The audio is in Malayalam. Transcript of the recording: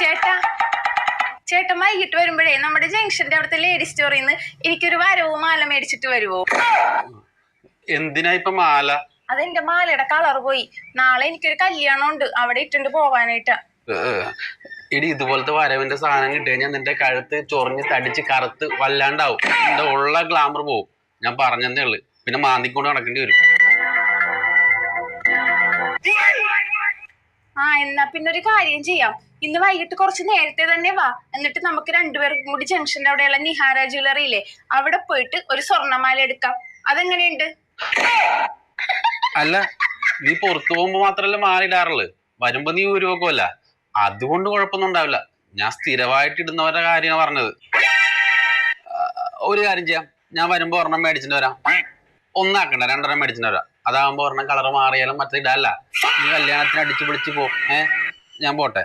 ചേട്ടാ ചേട്ടൻ വൈകിട്ട് വരുമ്പോഴേ നമ്മുടെ ജംഗ്ഷന്റെ അവിടുത്തെ ലേഡി സ്റ്റോറിൽ നിന്ന് എനിക്കൊരു വരവും മാല മേടിച്ചിട്ട് വരുവോ? എന്തിനാ ഇപ്പൊ മാല? അതെന്റെ മാലയുടെ കളർ പോയി. നാളെ എനിക്കൊരു കല്യാണം ഉണ്ട്, അവിടെ ഇട്ടുണ്ട് പോവാനായിട്ടാ. എടി ഇതുപോലത്തെ വരവിന്റെ സാധനം കിട്ടിക്കഴിഞ്ഞാൽ നിന്റെ കഴുത്ത് ചൊറിഞ്ഞ് തടിച്ച് കറുത്ത് വല്ലാണ്ടാവും. നിന്റെ ഉള്ള ഗ്ലാമർ പോവും. ഞാൻ പറഞ്ഞതേ ഉള്ളു. പിന്നെ മാന്തിക്കൊണ്ട് നടക്കേണ്ടി വരും. എന്നാ പിന്നെ ഒരു കാര്യം ചെയ്യാം, ഇന്ന് വൈകിട്ട് കുറച്ച് നേരത്തെ തന്നെ വാ. എന്നിട്ട് നമുക്ക് രണ്ടുപേർക്കും കൂടി ജംഗ്ഷന്റെ അവിടെയുള്ള നിഹാര ജ്വല്ലറിയില്ലേ, അവിടെ പോയിട്ട് ഒരു സ്വർണ്ണമാല എടുക്കാം. അതെങ്ങനെയുണ്ട്? അല്ല, നീ പുറത്തു പോകുമ്പോ മാത്രല്ല മാല ഇടാറുള്ളു, വരുമ്പോ നീ ഊരുവെക്കുമല്ല. അതുകൊണ്ട് കുഴപ്പമൊന്നും ഉണ്ടാവില്ല. ഞാൻ സ്ഥിരമായിട്ട് ഇടുന്നവരുടെ കാര്യമാണ് പറഞ്ഞത്. ഒരു കാര്യം ചെയ്യാം, ഞാൻ വരുമ്പോ ഒരെണ്ണം മേടിച്ചിട്ട് വരാം. ഒന്നാക്കണ്ട, രണ്ടെണ്ണം മേടിച്ചിട്ട് വരാം. അതാകുമ്പോ ഒരെണ്ണം കളർ മാറിയാലും മറ്റേ ഇടല്ല. നീ കല്യാണത്തിന് അടിച്ചു പിടിച്ച് പോ. ഞാൻ പോട്ടെ.